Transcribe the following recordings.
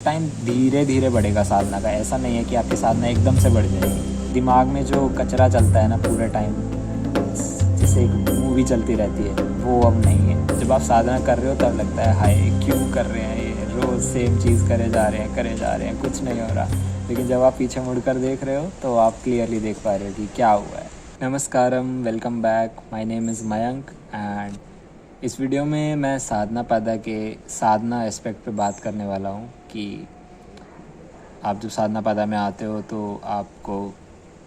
Time धीरे धीरे बढ़ेगा साधना का। ऐसा नहीं है कि आपकी साधना एकदम से बढ़ जाएगी। दिमाग में जो कचरा चलता है ना पूरे टाइम, जैसे एक मूवी चलती रहती है, वो अब नहीं है। जब आप साधना कर रहे हो तब लगता है हाय क्यों कर रहे हैं, ये रोज़ सेम चीज़ करे जा रहे हैं, कुछ नहीं हो रहा। लेकिन जब आप पीछे मुड़कर देख रहे हो तो आप क्लियरली देख पा रहे हो कि क्या हुआ है। नमस्कारम, welcome back, my name is Mayank and इस वीडियो में मैं साधना पादा के साधना एस्पेक्ट पे बात करने वाला हूँ कि आप जब साधना पादा में आते हो तो आपको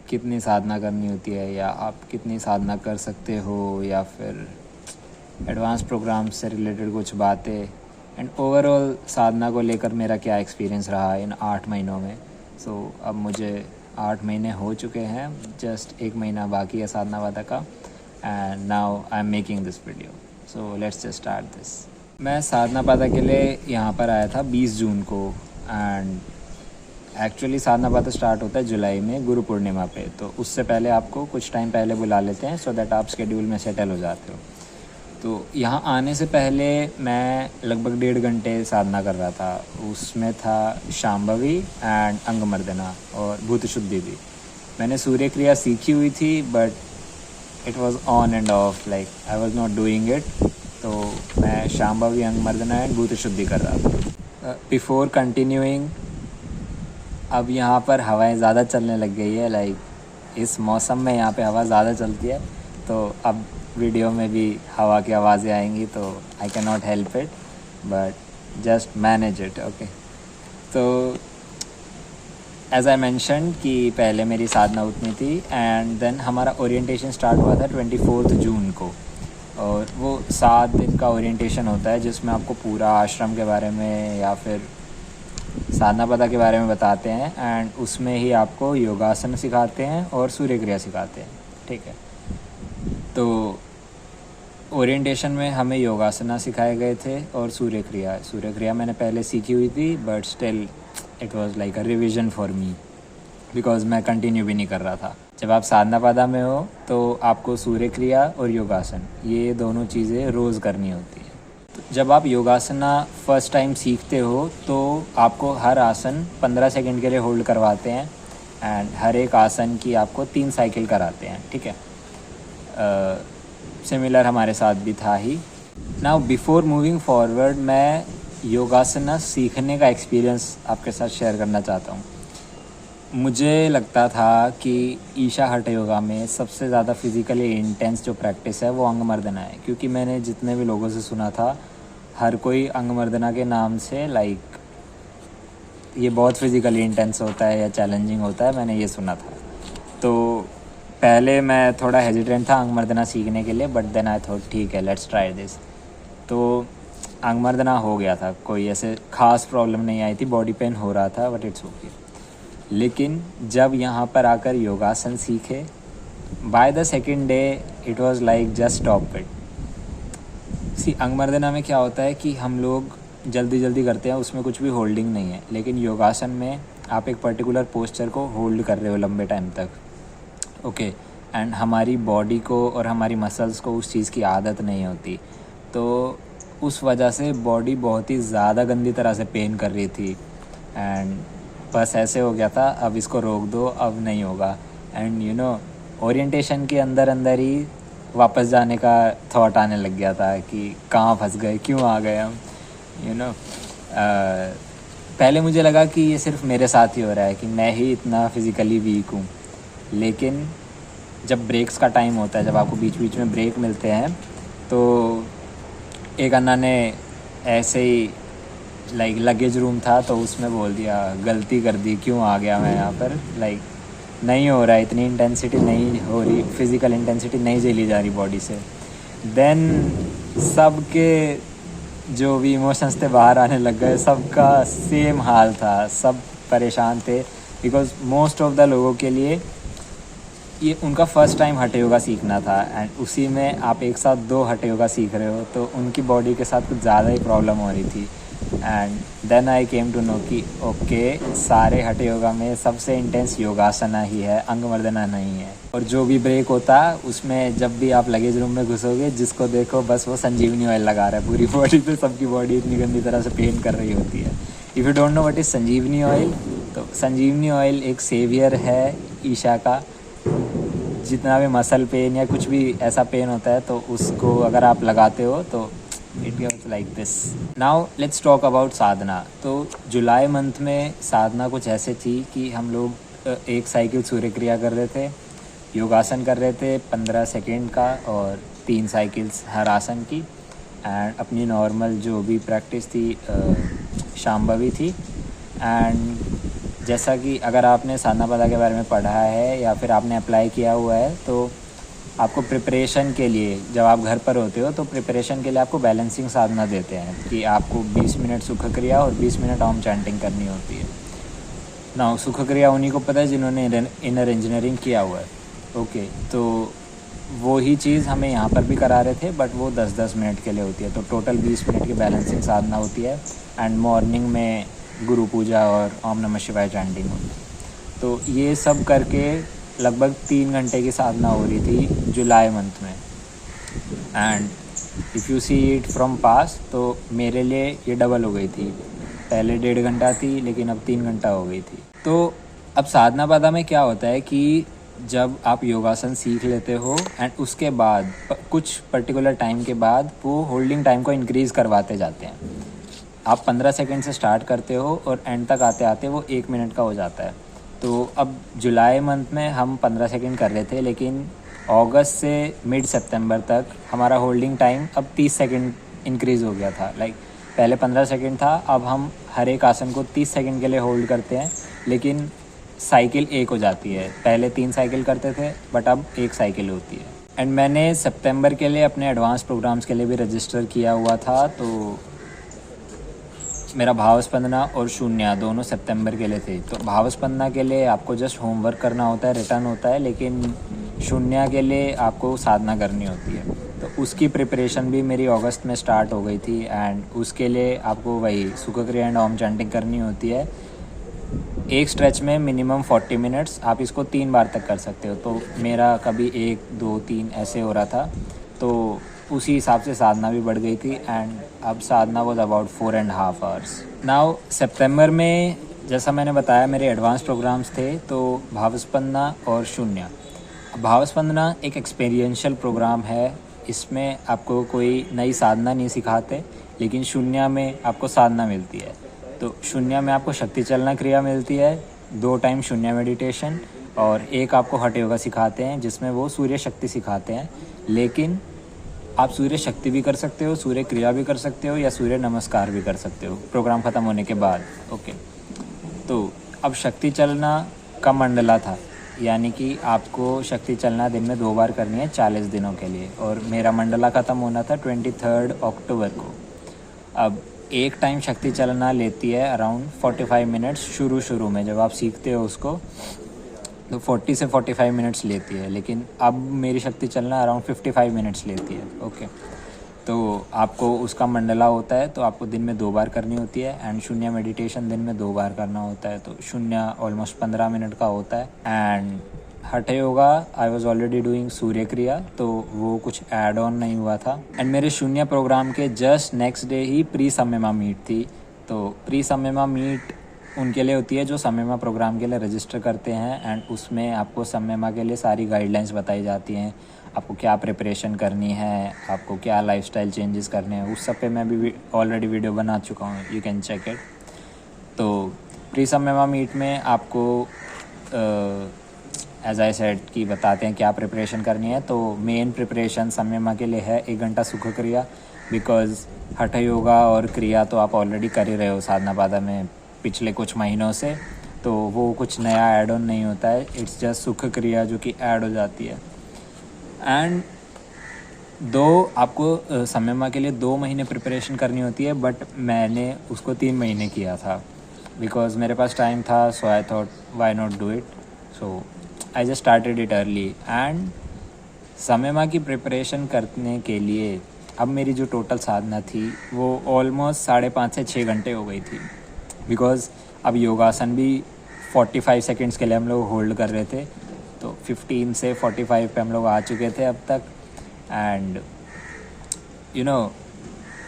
कितनी साधना करनी होती है, या आप कितनी साधना कर सकते हो, या फिर एडवांस प्रोग्राम से रिलेटेड कुछ बातें एंड ओवरऑल साधना को लेकर मेरा क्या एक्सपीरियंस रहा इन 8 महीनों में। अब मुझे 8 महीने हो चुके हैं, जस्ट 1 महीना बाकी है साधना पादा का and now I am making this video. So let's just start this. मैं साधना पादा के लिए यहाँ पर आया था 20 जून को एंड एक्चुअली साधना पादा स्टार्ट होता है जुलाई में गुरु पूर्णिमा पे। तो उससे पहले आपको कुछ टाइम पहले बुला लेते हैं सो दैट आप शेड्यूल में सेटल हो जाते हो। तो यहाँ आने से पहले मैं लगभग 1.5 घंटे साधना कर रहा था। उसमें था शांभवी एंड अंगमर्दना और भूत शुद्धि भी। मैंने सूर्य क्रिया सीखी हुई थी but it was on end of, like I was not doing it. तो मैं शांभवी, अंगमर्दना एंड भूत शुद्धि कर रहा था। बिफोर कंटिन्यूइंग, अब यहाँ पर हवाएं ज़्यादा चलने लग गई है। लाइक इस मौसम में यहाँ पे हवा ज़्यादा चलती है, तो अब वीडियो में भी हवा की आवाज़ें आएंगी, तो I can not help it but just manage it, okay. तो एज आई मैंशन कि पहले मेरी साधना उतनी थी एंड देन हमारा ओरिएंटेशन स्टार्ट हुआ था 24 जून को। और वो 7 दिन का ओरिएंटेशन होता है जिसमें आपको पूरा आश्रम के बारे में या फिर साधना पादा के बारे में बताते हैं एंड उसमें ही आपको योगासन सिखाते हैं और सूर्य क्रिया सिखाते हैं, ठीक है। तो ओरिएंटेशन में हमें योगासना सिखाए गए थे और सूर्य क्रिया मैंने पहले सीखी हुई थी but still it was like a revision for me because मैं कंटिन्यू भी नहीं कर रहा था। जब आप साधना पादा में हो तो आपको सूर्य क्रिया और योगासन ये दोनों चीज़ें रोज़ करनी होती है। तो जब आप योगासना फर्स्ट टाइम सीखते हो तो आपको हर आसन 15 सेकंड के लिए होल्ड करवाते हैं एंड हर एक आसन की आपको 3 साइकिल कराते हैं, ठीक है। सिमिलर हमारे साथ भी था ही। नाउ बिफोर मूविंग फॉरवर्ड, मैं योगासना सीखने का एक्सपीरियंस आपके साथ शेयर करना चाहता हूँ। मुझे लगता था कि ईशा हठ योगा में सबसे ज़्यादा फिज़िकली इंटेंस जो प्रैक्टिस है वो अंगमर्दना है, क्योंकि मैंने जितने भी लोगों से सुना था हर कोई अंगमर्दना के नाम से लाइक ये बहुत फिज़िकली इंटेंस होता है या चैलेंजिंग होता है, मैंने ये सुना था। तो पहले मैं थोड़ा हेजिटेंट था अंगमर्दना सीखने के लिए बट देन आई थॉट ठीक है लेट्स ट्राई दिस। तो अंगमर्दना हो गया था, कोई ऐसे ख़ास प्रॉब्लम नहीं आई थी, बॉडी पेन हो रहा था बट इट्स ओके। लेकिन जब यहाँ पर आकर योगासन सीखे, by the second day it was like just stop it. See Angamardana में क्या होता है कि हम लोग जल्दी जल्दी करते हैं, उसमें कुछ भी होल्डिंग नहीं है। लेकिन योगासन में आप एक पर्टिकुलर पोस्चर को होल्ड कर रहे हो लंबे टाइम तक, ओके एंड हमारी बॉडी को और हमारी मसल्स को उस चीज़ की आदत नहीं होती। तो उस वजह से बॉडी बहुत ही ज़्यादा गंदी तरह से पेन कर रही थी एंड बस ऐसे हो गया था अब इसको रोक दो, अब नहीं होगा। एंड यू नो ओरिएंटेशन के अंदर अंदर ही वापस जाने का थॉट आने लग गया था कि कहाँ फंस गए, क्यों आ गए हम, यू नो। पहले मुझे लगा कि ये सिर्फ मेरे साथ ही हो रहा है कि मैं ही इतना फिज़िकली वीक हूँ। लेकिन जब ब्रेक्स का टाइम होता है, जब आपको बीच बीच में ब्रेक मिलते हैं, तो एक अन्ना ने ऐसे ही लाइक लगेज रूम था तो उसमें बोल दिया गलती कर दी, क्यों आ गया मैं यहाँ पर, लाइक नहीं हो रहा है, इतनी इंटेंसिटी नहीं हो रही, फिज़िकल इंटेंसिटी नहीं झेली जा रही बॉडी से। देन सबके जो भी इमोशंस थे बाहर आने लग गए, सबका सेम हाल था, सब परेशान थे बिकॉज मोस्ट ऑफ द लोगों के लिए ये उनका फर्स्ट टाइम हठ योगा सीखना था एंड उसी में आप एक साथ 2 हठ योगा सीख रहे हो, तो उनकी बॉडी के साथ कुछ ज़्यादा ही प्रॉब्लम हो रही थी। And then I came to know कि ओके सारे हठ योगा में सबसे इंटेंस योगासना ही है, अंगमर्दना नहीं है। और जो भी ब्रेक होता उसमें जब भी आप लगेज रूम में घुसोगे, जिसको देखो बस वो संजीवनी ऑयल लगा रहा है पूरी बॉडी पे, सबकी बॉडी इतनी गंदी तरह से पेन कर रही होती है। If you don't know what is Sanjeevani oil, तो संजीवनी ऑयल एक सेवियर है ईशा का। जितना भी मसल पेन या कुछ भी ऐसा पेन होता है तो उसको अगर आप लगाते हो तो it goes like this. Now let's talk about sadhana. तो जुलाई मंथ में साधना कुछ ऐसे थी कि हम लोग एक साइकिल सूर्य क्रिया कर रहे थे, योगासन कर रहे थे 15 सेकेंड का और 3 साइकिल्स हर आसन की, एंड अपनी नॉर्मल जो भी प्रैक्टिस थी शांभवी थी। एंड जैसा कि अगर आपने साधना पादा के बारे में पढ़ा है या फिर आपने अप्लाई किया हुआ है तो आपको प्रिपरेशन के लिए जब आप घर पर होते हो तो प्रिपरेशन के लिए आपको बैलेंसिंग साधना देते हैं कि आपको 20 मिनट सुख क्रिया और 20 मिनट ओम चैंटिंग करनी होती है ना। सुख क्रिया उन्हीं को पता है जिन्होंने इनर इंजीनियरिंग किया हुआ है। ओके, तो वो ही चीज़ हमें यहाँ पर भी करा रहे थे, बट वो 10-10 मिनट के लिए होती है, तो टोटल 20 मिनट की बैलेंसिंग साधना होती है। एंड मॉर्निंग में गुरु पूजा और ओम नमः शिवाय चैंटिंग होती है। तो ये सब करके लगभग 3 घंटे की साधना हो रही थी जुलाई मंथ में। And if you see it from पास तो मेरे लिए ये डबल हो गई थी। पहले 1.5 घंटा थी लेकिन अब 3 घंटा हो गई थी। तो अब साधना पादा में क्या होता है कि जब आप योगासन सीख लेते हो एंड उसके बाद कुछ पर्टिकुलर टाइम के बाद वो होल्डिंग टाइम को इंक्रीज़ करवाते जाते हैं। आप 15 सेकंड से स्टार्ट करते हो और एंड तक आते आते वो 1 मिनट का हो जाता है। तो अब जुलाई मंथ में हम 15 सेकंड कर रहे थे, लेकिन अगस्त से मिड सितंबर तक हमारा होल्डिंग टाइम अब 30 सेकंड इंक्रीज़ हो गया था। लाइक पहले 15 सेकंड था, अब हम हर एक आसन को 30 सेकंड के लिए होल्ड करते हैं, लेकिन साइकिल एक हो जाती है। पहले 3 साइकिल करते थे बट अब 1 साइकिल होती है। एंड मैंने सितंबर के लिए अपने एडवांस प्रोग्राम्स के लिए भी रजिस्टर किया हुआ था, तो मेरा भावस्पंदना और शून्य दोनों सितंबर के लिए थे। तो भावस्पंदना के लिए आपको जस्ट होमवर्क करना होता है, रिटर्न होता है, लेकिन शून्य के लिए आपको साधना करनी होती है। तो उसकी प्रिपरेशन भी मेरी अगस्त में स्टार्ट हो गई थी। एंड उसके लिए आपको वही सुख क्रिया एंड ओम चैंटिंग करनी होती है। एक स्ट्रेच में मिनिमम 40 मिनट्स, आप इसको 3 बार तक कर सकते हो। तो मेरा कभी 1, 2, 3 ऐसे हो रहा था, तो उसी हिसाब से साधना भी बढ़ गई थी। एंड अब साधना वॉज अबाउट 4.5 आवर्स। नाउ सितंबर में जैसा मैंने बताया मेरे एडवांस प्रोग्राम्स थे, तो भावस्पंदना और शून्य। भावस्पंदना एक एक्सपीरियंशियल प्रोग्राम है, इसमें आपको कोई नई साधना नहीं सिखाते, लेकिन शून्य में आपको साधना मिलती है। तो शून्य में आपको शक्ति चलना क्रिया मिलती है, 2 टाइम शून्य मेडिटेशन, और एक आपको हठ योगा सिखाते हैं जिसमें वो सूर्य शक्ति सिखाते हैं। लेकिन आप सूर्य शक्ति भी कर सकते हो, सूर्य क्रिया भी कर सकते हो, या सूर्य नमस्कार भी कर सकते हो प्रोग्राम ख़त्म होने के बाद। ओके, तो अब शक्ति चलना का मंडला था, यानी कि आपको शक्ति चलना दिन में 2 बार करनी है 40 दिनों के लिए, और मेरा मंडला ख़त्म होना था 23 अक्टूबर को। अब एक टाइम शक्ति चलना लेती है अराउंड 45 मिनट्स शुरू में, जब आप सीखते हो उसको तो 40 से 45 मिनट्स लेती है, लेकिन अब मेरी शक्ति चलना अराउंड 55 मिनट्स लेती है। ओके, तो आपको उसका मंडला होता है, तो आपको दिन में 2 बार करनी होती है। एंड शून्य मेडिटेशन दिन में 2 बार करना होता है, तो शून्य ऑलमोस्ट 15 मिनट का होता है। And hatha yoga I was already doing Surya Kriya, तो वो कुछ ऐड ऑन नहीं हुआ था। एंड मेरे शून्य प्रोग्राम के जस्ट नेक्स्ट डे ही प्री सम्यमा मीट थी। तो प्री सम्यमा मीट उनके लिए होती है जो सम्यमा प्रोग्राम के लिए रजिस्टर करते हैं। एंड उसमें आपको सम्यमा के लिए सारी गाइडलाइंस बताई जाती हैं, आपको क्या प्रिपरेशन करनी है, आपको क्या लाइफस्टाइल चेंजेस करने हैं। उस सब पे मैं भी ऑलरेडी वीडियो बना चुका हूँ, यू कैन चेक इट। तो प्री सम्यमा मीट में आपको एज आई सेड कि बताते हैं क्या प्रिपरेशन करनी है। तो मेन प्रिपरेशन सम्यमा के लिए है 1 घंटा सुख क्रिया, बिकॉज हठ योगा और क्रिया तो आप ऑलरेडी कर ही रहे हो साधना पादा में पिछले कुछ महीनों से, तो वो कुछ नया ऐड ऑन नहीं होता है, इट्स जस्ट सुख क्रिया जो कि ऐड हो जाती है। एंड आपको सम्यमा के लिए 2 महीने प्रिपरेशन करनी होती है, बट मैंने उसको 3 महीने किया था बिकॉज मेरे पास टाइम था, so I thought why not do it, so I just started it early. And Samyama की प्रिपरेशन करने के लिए अब मेरी जो टोटल साधना थी वो ऑलमोस्ट 5.5 से 6 घंटे हो गई थी, बिकॉज अब योगासन भी 45 सेकेंड्स के लिए हम लोग होल्ड कर रहे थे, तो 15 से 45 पे हम लोग आ चुके थे अब तक। एंड यू नो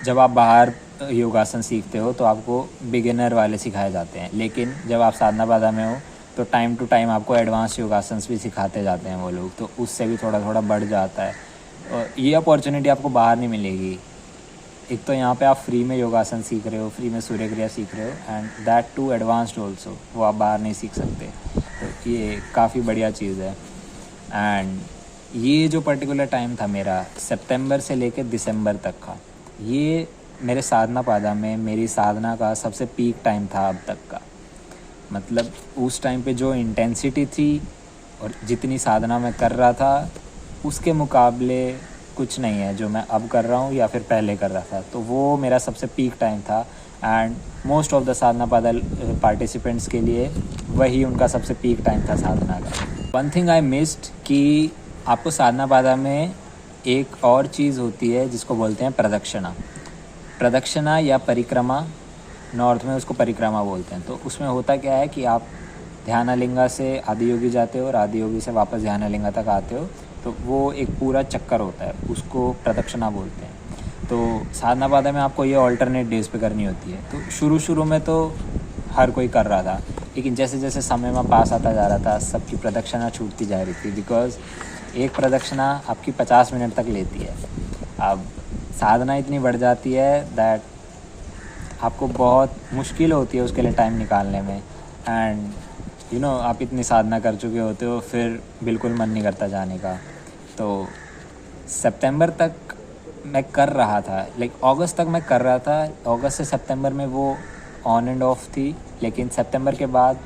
जब आप बाहर योगासन सीखते हो तो आपको बिगिनर वाले सिखाए जाते हैं, लेकिन जब आप साधना बाधा में हो तो टाइम टू टाइम आपको एडवांस योगासन्स भी सिखाते जाते हैं वो लोग, तो उससे भी थोड़ा थोड़ा बढ़ जाता है। और ये अपॉर्चुनिटी आपको बाहर नहीं मिलेगी। एक तो यहाँ पे आप फ्री में योगासन सीख रहे हो, फ्री में सूर्य क्रिया सीख रहे हो, and that too advanced also, वो आप बाहर नहीं सीख सकते। तो ये काफ़ी बढ़िया चीज़ है। एंड ये जो पर्टिकुलर टाइम था मेरा सितंबर से लेकर दिसंबर तक का, ये मेरे साधना पादा में मेरी साधना का सबसे पीक टाइम था अब तक का। मतलब उस टाइम पे जो इंटेंसिटी थी और जितनी साधना मैं कर रहा था उसके मुकाबले कुछ नहीं है जो मैं अब कर रहा हूँ या फिर पहले कर रहा था। तो वो मेरा सबसे पीक टाइम था, एंड मोस्ट ऑफ द साधना पादा पार्टिसिपेंट्स के लिए वही उनका सबसे पीक टाइम था साधना का। वन थिंग आई मिस्ड कि आपको साधना पादा में एक और चीज़ होती है जिसको बोलते हैं प्रदक्षिणा। प्रदक्षिणा या परिक्रमा, नॉर्थ में उसको परिक्रमा बोलते हैं। तो उसमें होता क्या है कि आप ध्यानलिंगा से आदियोगी जाते हो और आदियोगी से वापस ध्यानलिंगा तक आते हो, तो वो एक पूरा चक्कर होता है, उसको प्रदक्षिणा बोलते हैं। तो साधना पादा में आपको ये ऑल्टरनेट डेज पे करनी होती है। तो शुरू में तो हर कोई कर रहा था, लेकिन जैसे जैसे समय में पास आता जा रहा था सबकी प्रदक्षिणा छूटती जा रही थी, बिकॉज़ एक प्रदक्षिणा आपकी 50 मिनट तक लेती है। अब साधना इतनी बढ़ जाती है दैट आपको बहुत मुश्किल होती है उसके लिए टाइम निकालने में। एंड यू नो आप इतनी साधना कर चुके होते हो, फिर बिल्कुल मन नहीं करता जाने का। तो सितंबर तक मैं कर रहा था, लाइक अगस्त तक मैं कर रहा था। अगस्त से सितंबर में वो ऑन एंड ऑफ थी, लेकिन सितंबर के बाद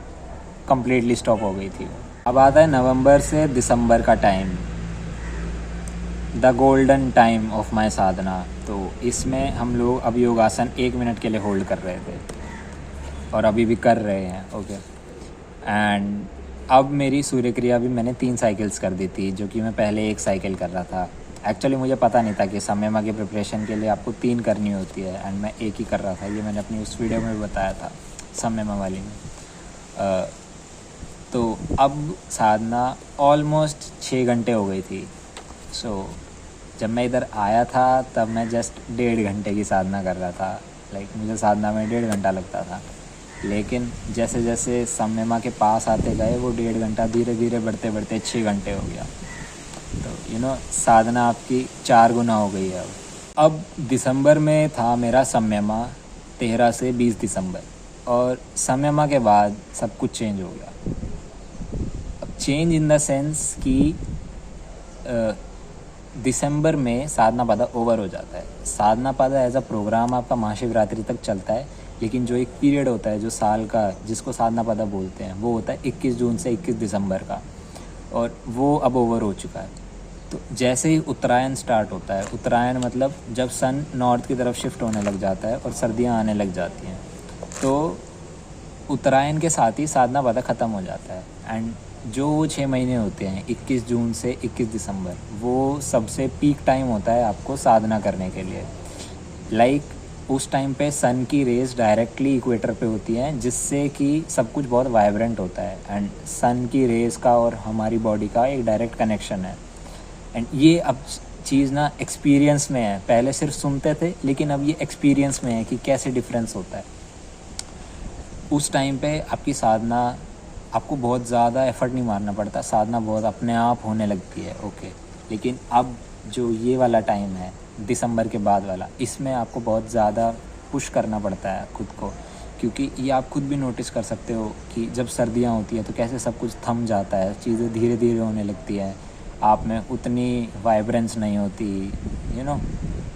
कम्प्लीटली स्टॉप हो गई थी। अब आता है नवंबर से दिसंबर का time, the golden time of my sadhana. तो इसमें हम लोग अब योगासन 1 मिनट के लिए होल्ड कर रहे थे और अभी भी कर रहे हैं। ओके, एंड अब मेरी सूर्य क्रिया भी मैंने 3 साइकिल्स कर दी थी, जो कि मैं पहले 1 साइकिल कर रहा था। एक्चुअली मुझे पता नहीं था कि समयमा की प्रिपरेशन के लिए आपको 3 करनी होती है, एंड मैं 1 ही कर रहा था। ये मैंने अपनी उस वीडियो में भी बताया था, समयमा वाली में। तो अब साधना ऑलमोस्ट 6 घंटे हो गई थी। सो जब मैं इधर आया था तब मैं जस्ट 1.5 घंटे की साधना कर रहा था। लाइक मुझे साधना में 1.5 घंटा लगता था, लेकिन जैसे जैसे समयमा के पास आते गए वो 1.5 घंटा धीरे धीरे बढ़ते बढ़ते 6 घंटे हो गया। तो यू नो साधना आपकी 4 गुना हो गई है। अब दिसंबर में था मेरा समयमा, 13 से 20 दिसंबर, और समयमा के बाद सब कुछ चेंज हो गया। अब चेंज इन द सेंस कि दिसंबर में साधना पादा ओवर हो जाता है। साधना पादा एज अ प्रोग्राम आपका महाशिवरात्रि तक चलता है, लेकिन जो एक पीरियड होता है जो साल का, जिसको साधना पादा बोलते हैं, वो होता है 21 जून से 21 दिसंबर का, और वो अब ओवर हो चुका है। तो जैसे ही उत्तरायण स्टार्ट होता है, उत्तरायण मतलब जब सन नॉर्थ की तरफ शिफ्ट होने लग जाता है और सर्दियाँ आने लग जाती हैं, तो उत्तरायण के साथ ही साधना पादा ख़त्म हो जाता है। एंड जो 6 महीने होते हैं 21 जून से 21 दिसंबर, वो सबसे पीक टाइम होता है आपको साधना करने के लिए। लाइक उस टाइम पे सन की रेज डायरेक्टली इक्वेटर पे होती हैं, जिससे कि सब कुछ बहुत वाइब्रेंट होता है, एंड सन की रेज का और हमारी बॉडी का एक डायरेक्ट कनेक्शन है। एंड ये अब चीज़ ना एक्सपीरियंस में है, पहले सिर्फ सुनते थे, लेकिन अब ये एक्सपीरियंस में है कि कैसे डिफरेंस होता है। उस टाइम पे आपकी साधना, आपको बहुत ज़्यादा एफर्ट नहीं मारना पड़ता, साधना बहुत अपने आप होने लगती है। ओके, लेकिन अब जो ये वाला टाइम है दिसंबर के बाद वाला, इसमें आपको बहुत ज़्यादा पुश करना पड़ता है खुद को, क्योंकि ये आप खुद भी नोटिस कर सकते हो कि जब सर्दियाँ होती हैं तो कैसे सब कुछ थम जाता है, चीज़ें धीरे धीरे होने लगती है, आप में उतनी वाइब्रेंस नहीं होती, यू नो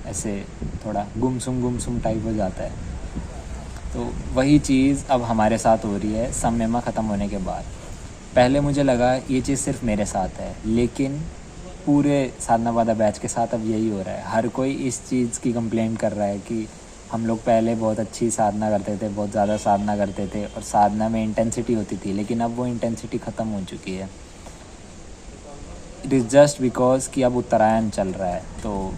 ऐसे थोड़ा गुमसुम टाइप हो जाता है। तो वही चीज़ अब हमारे साथ हो रही है समयमा ख़त्म होने के बाद। पहले मुझे लगा ये चीज़ सिर्फ मेरे साथ है, लेकिन पूरे साधना पादा बैच के साथ अब यही हो रहा है। हर कोई इस चीज़ की कंप्लेंट कर रहा है कि हम लोग पहले बहुत अच्छी साधना करते थे, बहुत ज़्यादा साधना करते थे और साधना में इंटेंसिटी होती थी, लेकिन अब वो इंटेंसिटी ख़त्म हो चुकी है। इट इज़ जस्ट बिकॉज कि अब उत्तरायण चल रहा है। तो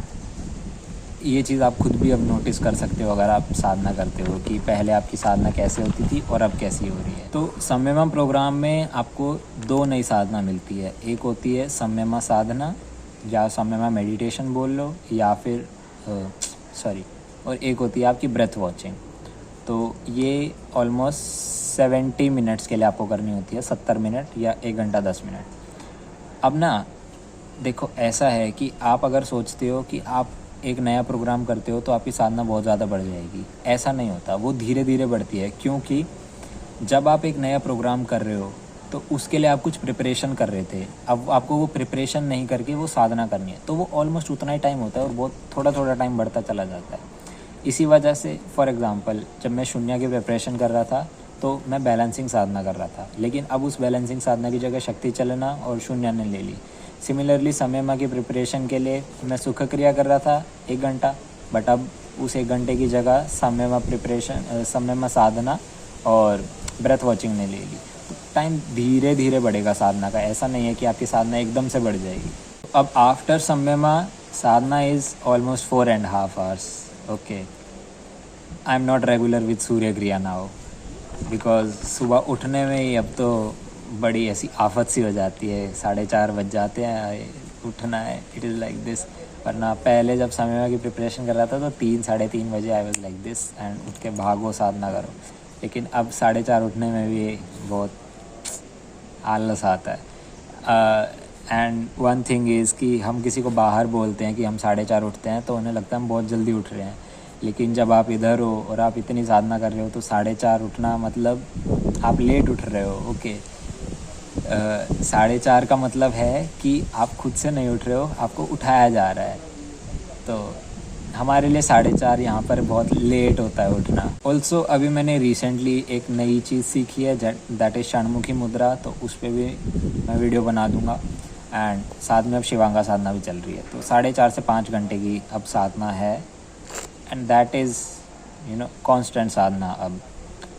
ये चीज़ आप खुद भी अब नोटिस कर सकते हो अगर आप साधना करते हो, कि पहले आपकी साधना कैसे होती थी और अब कैसी हो रही है। तो समयमा प्रोग्राम में आपको 2 नई साधना मिलती है। एक होती है समयमा साधना, या समयमा मेडिटेशन बोल लो, या फिर और एक होती है आपकी ब्रेथ वॉचिंग। तो ये ऑलमोस्ट 70 मिनट्स के लिए आपको करनी होती है, 70 मिनट या 1 घंटा 10 मिनट। अब ना देखो, ऐसा है कि आप अगर सोचते हो कि आप एक नया प्रोग्राम करते हो तो आपकी साधना बहुत ज़्यादा बढ़ जाएगी, ऐसा नहीं होता। वो धीरे धीरे बढ़ती है, क्योंकि जब आप एक नया प्रोग्राम कर रहे हो तो उसके लिए आप कुछ प्रिपरेशन कर रहे थे, अब आपको वो प्रिपरेशन नहीं करके वो साधना करनी है, तो वो ऑलमोस्ट उतना ही टाइम होता है और बहुत थोड़ा थोड़ा टाइम बढ़ता चला जाता है। इसी वजह से फॉर एग्ज़ाम्पल जब मैं शून्य की प्रिपरेशन कर रहा था तो मैं बैलेंसिंग साधना कर रहा था, लेकिन अब उस बैलेंसिंग साधना की जगह शक्ति चलना और शून्य ने ले ली। सिमिलरली संयमा की प्रिपरेशन के लिए मैं सुख क्रिया कर रहा था 1 घंटा, बट अब उस 1 घंटे की जगह संयमा प्रिपरेशन, संयमा साधना और ब्रेथ वॉचिंग ने ले ली। तो टाइम धीरे धीरे बढ़ेगा साधना का, ऐसा नहीं है कि आपकी साधना एकदम से बढ़ जाएगी। अब after Samyama sadhana is almost 4.5 hours। Okay, I am not regular with Surya Kriya now, because सुबह उठने में ही अब तो बड़ी ऐसी आफत सी हो जाती है, 4:30 बज जाते हैं, उठना है, इट इज़ लाइक दिस। वरना पहले जब संयमा की प्रिपरेशन कर रहा था तो 3-3:30 बजे I was like this and उठ के भागो साधना करो। लेकिन अब 4:30 उठने में भी बहुत आलस आता है। एंड वन थिंग इज़ कि हम किसी को बाहर बोलते हैं कि हम 4:30 उठते हैं तो उन्हें लगता है हम बहुत जल्दी उठ रहे हैं, लेकिन जब आप इधर हो और आप इतनी साधना कर रहे हो तो 4:30 उठना मतलब आप लेट उठ रहे हो। ओके, 4:30 का मतलब है कि आप खुद से नहीं उठ रहे हो, आपको उठाया जा रहा है। तो हमारे लिए 4:30 यहाँ पर बहुत लेट होता है उठना। ऑल्सो अभी मैंने रिसेंटली एक नई चीज़ सीखी है, दैट इज़ षणमुखी मुद्रा, तो उस पर भी मैं वीडियो बना दूँगा। एंड साथ में अब शिवांगा साधना भी चल रही है, तो 4:30 से 5 घंटे की अब साधना है। एंड दैट इज़ कॉन्स्टेंट साधना।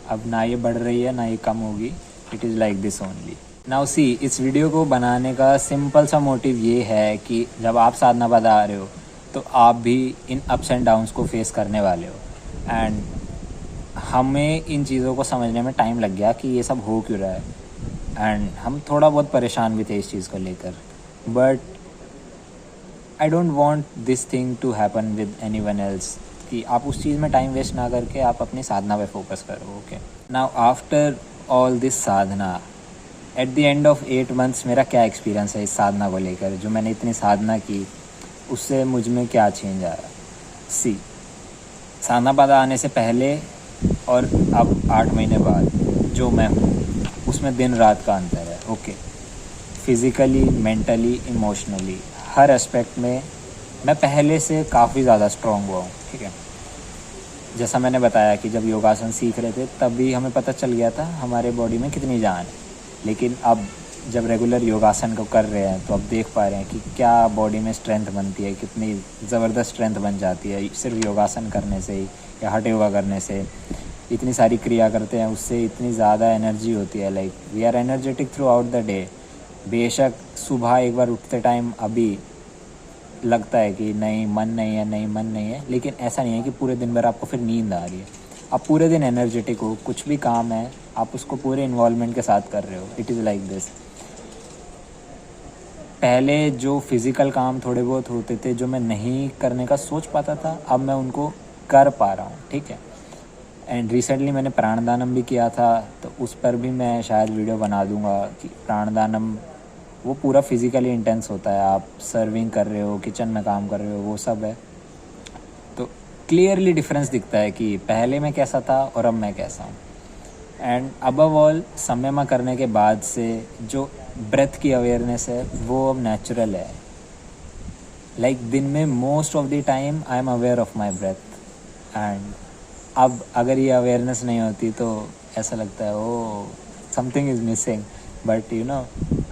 अब ना ये बढ़ रही है ना ये कम होगी, it is like this only. Now see, इस वीडियो को बनाने का सिंपल सा मोटिव ये है कि जब आप साधना बता रहे हो तो आप भी इन अप्स एंड डाउन्स को फेस करने वाले हो। एंड हमें इन चीज़ों को समझने में टाइम लग गया कि ये सब हो क्यों रहा है, एंड हम थोड़ा बहुत परेशान भी थे इस चीज़ को लेकर। But I don't want this thing to happen with anyone else, कि आप उस चीज़ में टाइम वेस्ट ना करके आप अपनी साधना पे फोकस करो। Okay, now after all this Sadhana, at the end of 8 months मेरा क्या एक्सपीरियंस है इस साधना को लेकर, जो मैंने इतनी साधना की उससे मुझ में क्या चेंज आया। सी, साधना पदा आने से पहले और अब 8 महीने बाद जो मैं हूँ उसमें दिन रात का अंतर है। ओके, फिज़िकली, मेंटली, इमोशनली, हर एस्पेक्ट में मैं पहले से काफ़ी ज़्यादा स्ट्रॉन्ग हुआ हूँ। ठीक है, जैसा मैंने बताया कि जब योगासन सीख रहे थे तभी हमें पता चल गया था हमारे बॉडी में कितनी जान है, लेकिन अब जब रेगुलर योगासन को कर रहे हैं तो अब देख पा रहे हैं कि क्या बॉडी में स्ट्रेंथ बनती है, कितनी ज़बरदस्त स्ट्रेंथ बन जाती है सिर्फ योगासन करने से ही, या हठ योगा करने से। इतनी सारी क्रिया करते हैं उससे इतनी ज़्यादा एनर्जी होती है, like we are energetic throughout the day. बेशक सुबह एक बार उठते टाइम अभी लगता है कि नहीं मन नहीं है, नहीं मन नहीं है, लेकिन ऐसा नहीं है कि पूरे दिन भर आपको फिर नींद आ रही है। आप पूरे दिन एनर्जेटिक हो, कुछ भी काम है आप उसको पूरे इन्वॉल्वमेंट के साथ कर रहे हो। It is like this. पहले जो फिज़िकल काम थोड़े बहुत होते थे जो मैं नहीं करने का सोच पाता था, अब मैं उनको कर पा रहा हूँ। ठीक है, एंड रिसेंटली मैंने प्राणदानम भी किया था, तो उस पर भी मैं शायद वीडियो बना दूँगा कि प्राणदानम वो पूरा फिज़िकली इंटेंस होता है, आप सर्विंग कर रहे हो, किचन में काम कर रहे हो, वो सब है। तो क्लियरली डिफरेंस दिखता है कि पहले मैं कैसा था और अब मैं कैसा हूँ। एंड अबव ऑल संयमा करने के बाद से जो ब्रेथ की अवेयरनेस है वो अब नेचुरल है। लाइक दिन में most of the time I am aware of my breath. And अब अगर ये अवेयरनेस नहीं होती तो ऐसा लगता है ओ समथिंग इज़ मिसिंग, बट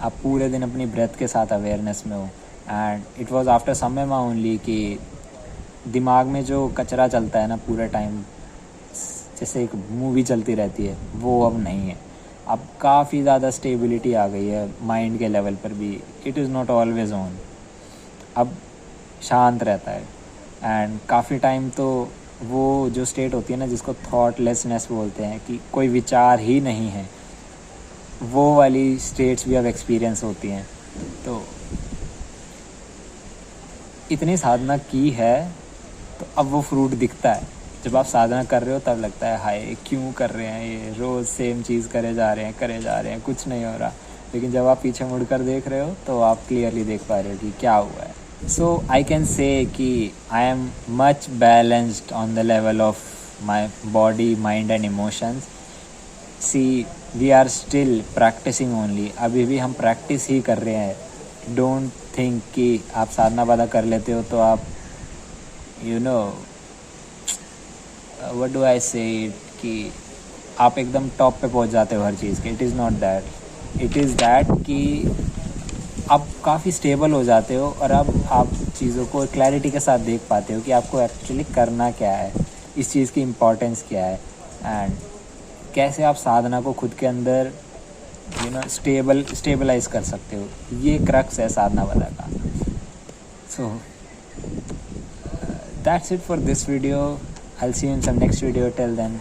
आप पूरे दिन अपनी ब्रेथ के साथ अवेयरनेस में हो। And it was after Samyama only कि दिमाग में जो कचरा चलता है ना पूरे टाइम, जैसे एक मूवी चलती रहती है, वो अब नहीं है। अब काफ़ी ज़्यादा स्टेबिलिटी आ गई है माइंड के लेवल पर भी। It is not always on, अब शांत रहता है। एंड काफ़ी टाइम तो वो जो स्टेट होती है ना जिसको थॉटलेसनेस बोलते हैं, कि कोई विचार ही नहीं है, वो वाली स्टेट्स भी अब एक्सपीरियंस होती हैं। तो इतनी साधना की है तो अब वो फ्रूट दिखता है। जब आप साधना कर रहे हो तब लगता है हाय क्यों कर रहे हैं ये, रोज़ सेम चीज़ करे जा रहे हैं, कुछ नहीं हो रहा। लेकिन जब आप पीछे मुड़कर देख रहे हो तो आप क्लियरली देख पा रहे हो कि क्या हुआ है। सो आई कैन से कि I am much balanced on the level of my body, mind and emotions. See we are still practising only, अभी भी हम प्रैक्टिस ही कर रहे हैं। डोंट थिंक कि आप साधना वादा कर लेते हो तो आप व्हाट डू आई से कि आप एकदम टॉप पे पहुंच जाते हो हर चीज़ के। It is not that, it is that कि आप काफ़ी स्टेबल हो जाते हो और अब आप चीज़ों को क्लैरिटी के साथ देख पाते हो कि आपको एक्चुअली करना क्या है, इस चीज़ की इम्पोर्टेंस क्या है, एंड कैसे आप साधना को खुद के अंदर स्टेबलाइज कर सकते हो। ये क्रक्स है साधना वाला का। So that's it for this video. I'll see you in some next video. Till then,